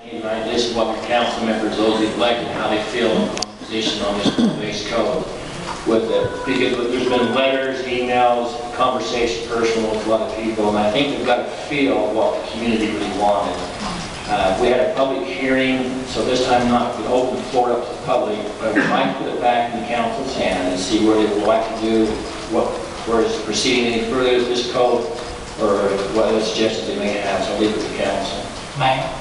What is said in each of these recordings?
Tonight, this is what the council members, those elected, how they feel on the position on this base code. With it, because there's been letters, emails, conversation, personal with a lot of people, and I think we've got to feel what the community really wanted. We had a public hearing, so this time not to open the floor up to the public, but we might put it back in the council's hand and see where they would like to do, where it's proceeding any further with this code, or what other suggestions they may have. So I'll leave it to the council. Mayor,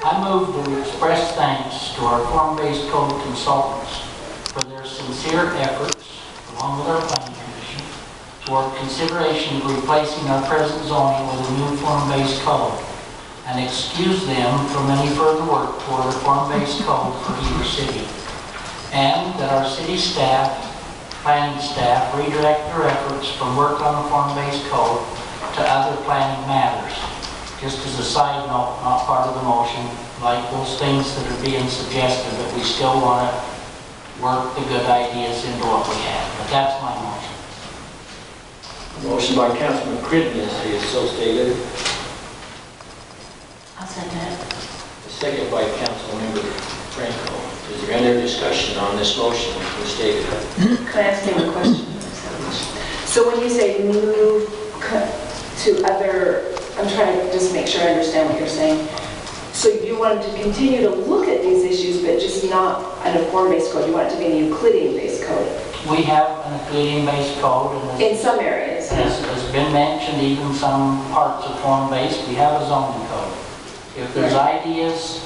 I move to express thanks to our form-based code consultants for their sincere efforts, along with our planning commission, toward consideration of replacing our present zoning with a new form-based code, and excuse them from any further work toward a form-based code for Heber City, and that our city staff, planning staff, redirect their efforts from work on the form-based code to other planning matters. Just as a side note, not part of the motion, like those things that are being suggested, that we still want to work the good ideas into what we have. But that's my motion. Motion by Councilman Crittenden is so stated. I'll second it. Second by Councilmember Franco. Is there any other discussion on this motion as stated? Can I ask you a question? So when you say move to other, I'm trying to just make sure I understand what you're saying. So you wanted to continue to look at these issues, but just not on a form-based code. You want it to be a Euclidean-based code. We have an Euclidean-based code, and In some areas. as has been mentioned, even some parts of form-based, we have a zoning code. If there's ideas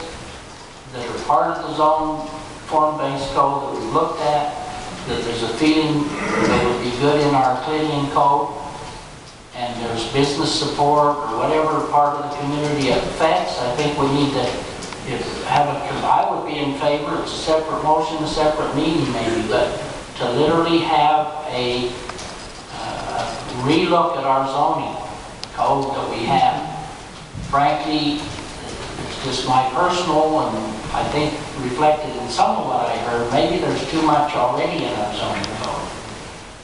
that are part of the zone form-based code that we've looked at, that there's a feeling that would be good in our Euclidean code, and there's business support or whatever part of the community it affects, I think we need to have it, because I would be in favor, it's a separate motion, a separate meeting maybe, but to literally have a relook at our zoning code that we have. Frankly, it's just my personal, and I think reflected in some of what I heard, maybe there's too much already in our zoning code.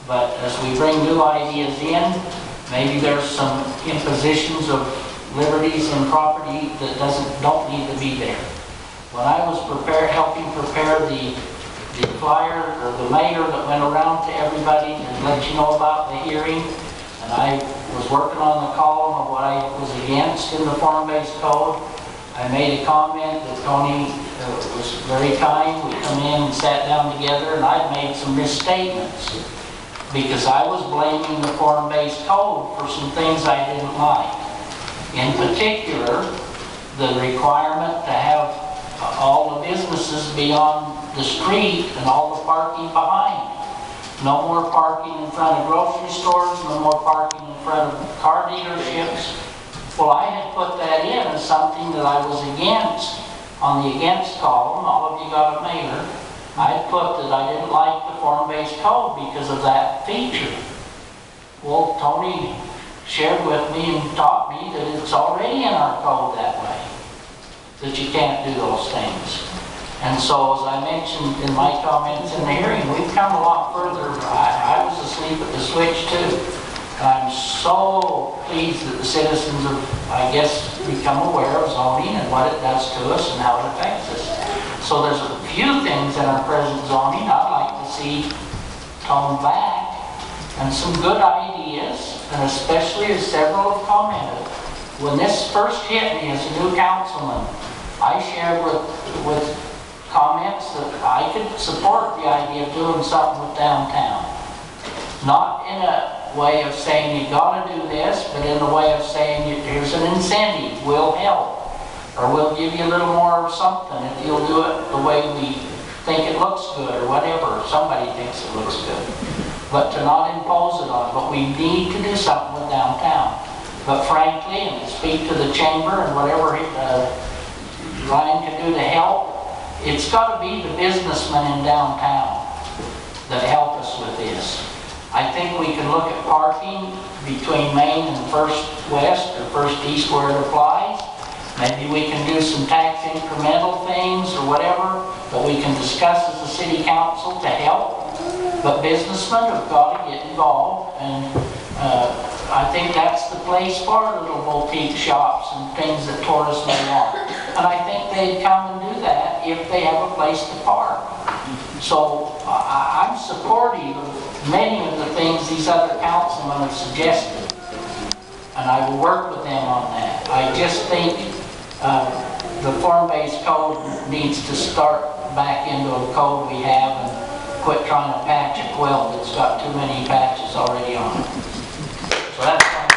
But as we bring new ideas in, maybe there's some impositions of liberties in property that don't need to be there. When I was helping prepare the flyer or the mailer that went around to everybody and let you know about the hearing, and I was working on the column of what I was against in the form-based code, I made a comment that Tony was very kind. We come in and sat down together, and I'd made some misstatements, because I was blaming the form-based code for some things I didn't like. In particular, the requirement to have all the businesses be on the street and all the parking behind. No more parking in front of grocery stores, no more parking in front of car dealerships. Well, I had put that in as something that I was against on the against column. All of you got a mailer. I put that I didn't like the form-based code because of that feature. Well, Tony shared with me and taught me that it's already in our code that way, that you can't do those things. And so, as I mentioned in my comments in the hearing, we've come a lot further. I was asleep at the switch too. And I'm so pleased that the citizens have, I guess, become aware of zoning and what it does to us and how it affects us. So there's a few things in our present zoning I'd like to see toned back, and some good ideas, and especially as several have commented. When this first hit me as a new councilman, I shared with comments that I could support the idea of doing something with downtown. Not in a way of saying you got to do this, but in the way of saying here's an incentive, we'll help. Or we'll give you a little more of something if you'll do it the way we think it looks good, or whatever somebody thinks it looks good. But to not impose it on. But we need to do something with downtown. But frankly, and to speak to the chamber and whatever Ryan can do to help, it's got to be the businessmen in downtown that help us with this. I think we can look at parking between Main and First West or First East where it applies. Maybe we can do some tax incremental things or whatever that we can discuss as a city council to help. But businessmen have got to get involved and I think that's the place for little boutique shops and things that tourists may want. And I think they'd come and do that if they have a place to park. So I'm supportive of many of the things these other councilmen have suggested. And I will work with them on that. I just think the form-based code needs to start back into a code we have and quit trying to patch a quilt that's got too many patches already on it. So that's fine.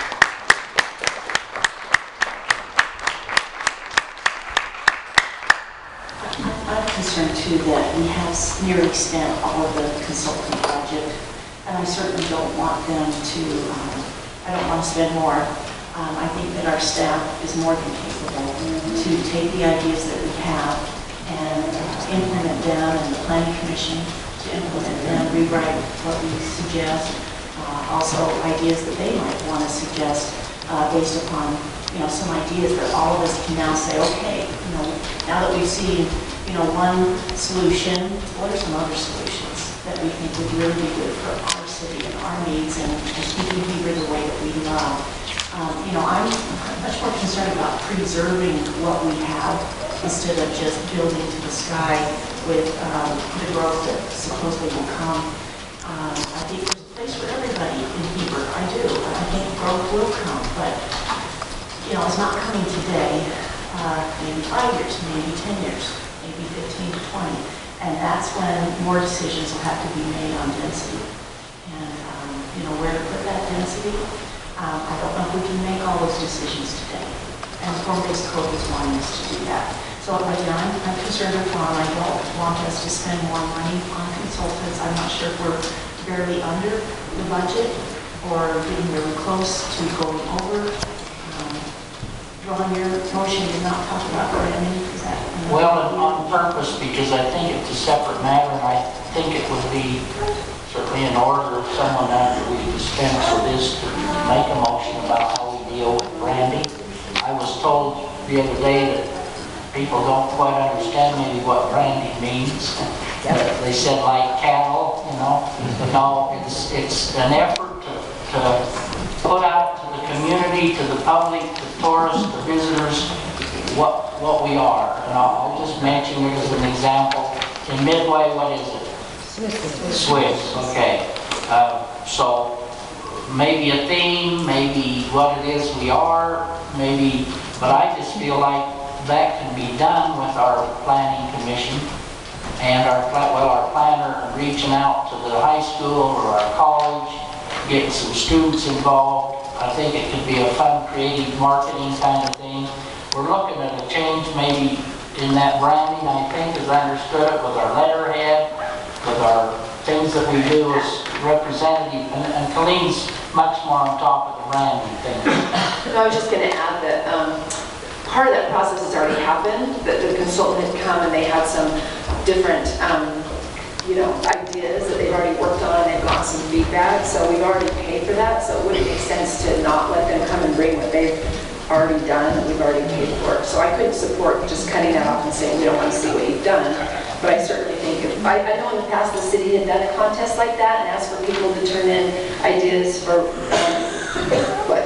I'm concerned too that we have nearly spent all of the consultant budget, and I certainly don't want them to, I don't want to spend more. I think that our staff is more than capable to take the ideas that we have and implement them, and the planning commission to implement them, rewrite what we suggest. Also ideas that they might want to suggest based upon, some ideas that all of us can now say, okay, now that we've seen, one solution, what are some other solutions that we think would really be good for our city and our needs and keeping Heber the way that we love. I'm much more concerned about preserving what we have instead of just building to the sky with the growth that supposedly will come. I think there's a place for everybody in Heber. I do. I think growth will come, but it's not coming today. Maybe 5 years, maybe 10 years, maybe 15 to 20, and that's when more decisions will have to be made on density and where to put that density. I don't know if we can make all those decisions today, and the form-based code is wanting us to do that. So again, I'm concerned with Ron. I don't want us to spend more money on consultants. I'm not sure if we're barely under the budget or getting really close to going over. Ron, your motion did not talk about branding. Is that? Well, on purpose, because I think it's a separate matter, and I think it would be certainly in order if someone after we dispense with this to make a motion about how we deal with branding. I was told the other day that people don't quite understand maybe what branding means. They said like cattle, No, it's an effort to put out to the community, to the public, to tourists, to visitors, what we are. And I'll just mention it as an example. In Midway, what is it? Swiss, okay. So maybe a theme, maybe what it is we are, maybe, but I just feel like that can be done with our planning commission and our planner reaching out to the high school or our college, getting some students involved. I think it could be a fun, creative marketing kind of thing. We're looking at a change maybe in that branding, I think, as I understood it, with our letterhead, with our things that we do as representative, and Colleen's much more on top of the branding thing. I was just going to add that part of that process has already happened, that the consultant had come and they had some different ideas that they've already worked on and they've gotten some feedback, so we've already paid for that, so it wouldn't make sense to not let them come and bring what they've already done that we've already paid for. So I couldn't support just cutting that off and saying we don't want to see what you've done. But I certainly think, I know in the past the city had done a contest like that and asked for people to turn in ideas for,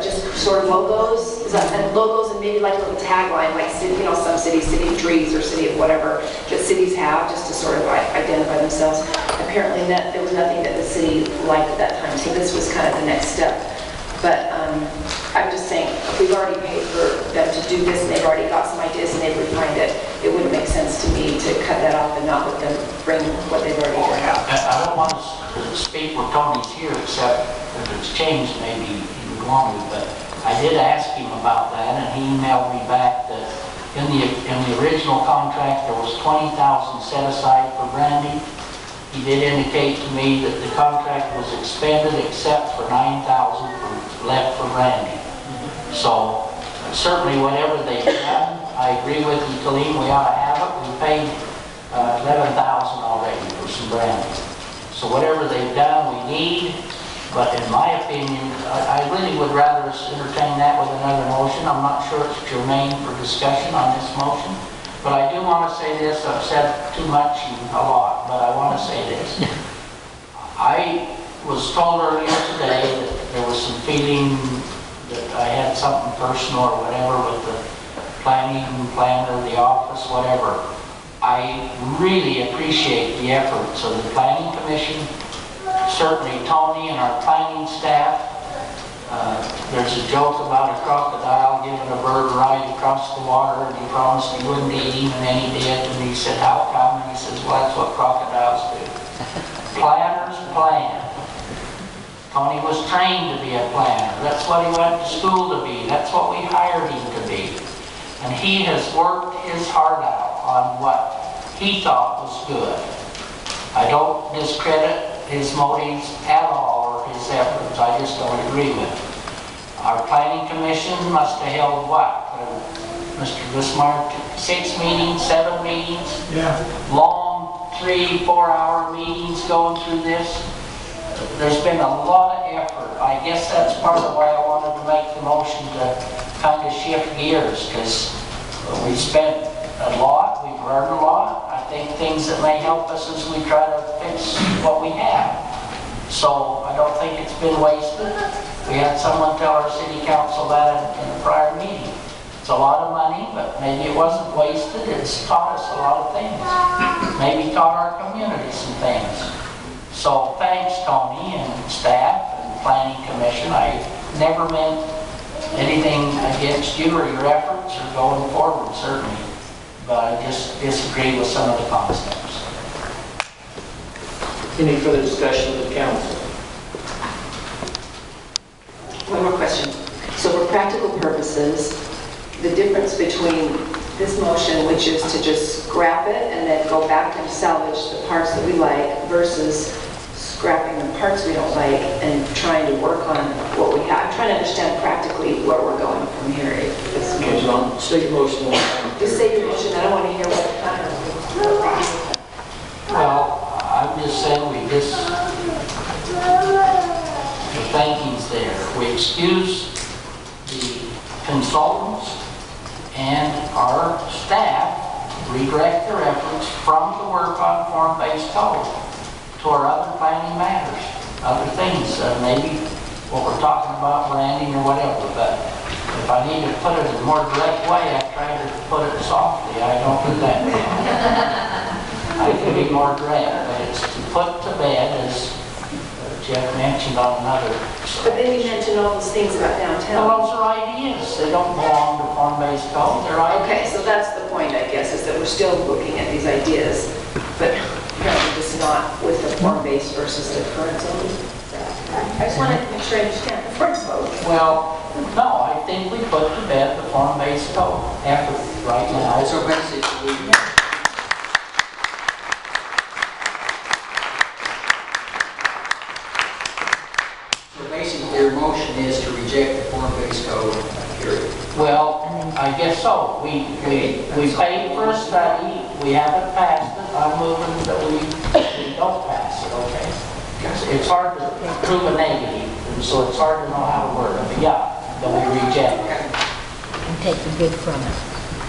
just sort of logos, and logos and maybe like a little tagline, like city, some cities, city of trees or city of whatever that cities have, just to sort of identify themselves. Apparently there was nothing that the city liked at that time, so this was kind of the next step. But I'm just saying, if we've already paid for them to do this and they've already got some ideas and they've refined it, it wouldn't make sense to me to cut that off and not let them bring what they've already done. I don't want to speak when Tony's here, except if it's changed, maybe he would want me, but I did ask him about that, and he emailed me back that in the original contract there was $20,000 set aside for branding. He did indicate to me that the contract was expended except for $9,000 left for branding. So certainly whatever they've done, I agree with you, Colleen, we ought to have it. We paid $11,000 already for some branding. So whatever they've done, we need. But in my opinion, I really would rather us entertain that with another motion. I'm not sure it's germane for discussion on this motion. But I do want to say this. I've said too much and a lot, but I want to say this. I was told earlier today that there was some feeling that I had something personal or whatever with the planner, the office, whatever. I really appreciate the efforts of the Planning Commission, certainly Tony and our planning staff. There's a joke about a crocodile giving a bird a ride across the water, and he promised he wouldn't eat him, and then he did, and he said, how come? And he says, well, that's what crocodiles do. Planners plan. Tony was trained to be a planner. That's what he went to school to be. That's what we hired him to be. And he has worked his heart out on what he thought was good. I don't discredit his motives at all or his efforts. I just don't agree with it. Our planning commission must have held what? Mr. Bismarck, 6 meetings, 7 meetings? Yeah. Long 3-4 hour meetings going through this. There's been a lot of effort. I guess that's part of why I wanted to make the motion to kind of shift gears, because we spent a lot, we've learned a lot. I think things that may help us as we try to fix what we have. So I don't think it's been wasted. We had someone tell our city council that in a prior meeting. It's a lot of money, but maybe it wasn't wasted. It's taught us a lot of things. Maybe taught our community some things. So thanks, Tony and staff and Planning Commission. I never meant anything against you or your efforts or going forward, certainly. But I just disagree with some of the concepts. Any further discussion with the council? One more question. So for practical purposes, the difference between this motion, which is to just scrap it and then go back and salvage the parts that we like, versus scrapping the parts we don't like and trying to work on what we have. I'm trying to understand practically where we're going from here. Okay, John, state your motion. Just say your motion. I don't want to hear what kind of... Well, I'm just saying the thinking's there. We excuse the consultants and our staff redirect their efforts from the work on form-based code to our other planning matters, other things, maybe what we're talking about, branding or whatever. But if I need to put it in a more direct way, I try to put it softly. I don't do that. I can be more direct, but it's to put to bed, as Jeff mentioned on another. But then you mentioned all those things about downtown. Well, those are ideas. They don't belong to form-based code. They're ideas. Okay, so that's the point, I guess, is that we're still looking at these ideas, but just not with the form-based versus the current zone. I just wanted to make sure I understand the form code. Well, no, I think we put to bed the form-based code after right now. So basically, your motion is to reject the form-based code, period. Well, I guess so. We paid for a study. We haven't passed it. I'm moving that we don't pass it, okay? It's hard to prove a negative, and so it's hard to know how to word it. But yeah, that we reject it. And take the good from it.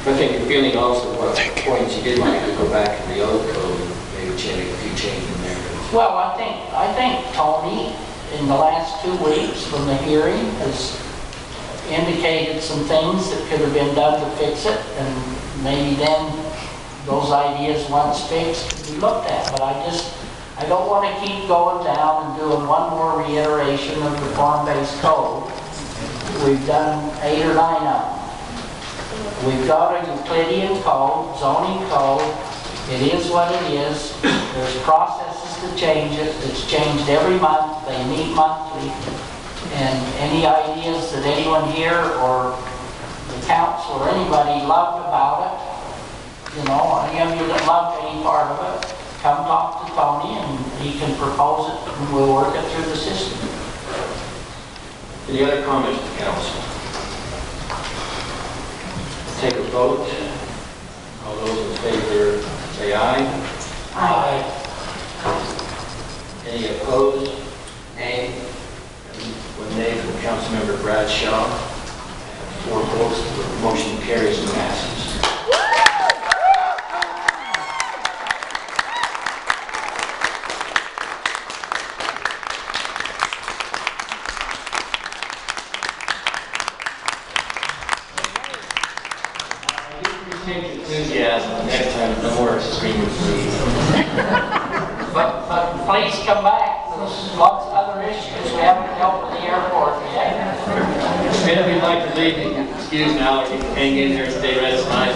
I think you're feeling also what points you did like to go back to the old code and maybe make a few changes in there. Well, I think Tony, in the last 2 weeks from the hearing, has indicated some things that could have been done to fix it, and maybe then those ideas, once fixed, could be looked at. But I don't want to keep going down and doing one more reiteration of the form-based code. We've done 8 or 9 of them. We've got a Euclidean code, zoning code. It is what it is. There's processes to change it. It's changed every month. They meet monthly. And any ideas that anyone here or the council or anybody loved about it, you know, any of you that loved any part of it, come talk to Tony and he can propose it and we'll work it through the system. Any other comments from the council? Take a vote. All those in favor say aye. Aye. Any opposed? Nay. One nay from Councilmember Bradshaw. 4 votes. The motion carries and passes. take enthusiasm. Next time, no more screaming, please. But please come back. There's lots of other issues we haven't dealt with the airport yet. And if you'd like to leave, excuse me, Alex, you can hang in there and stay right tonight.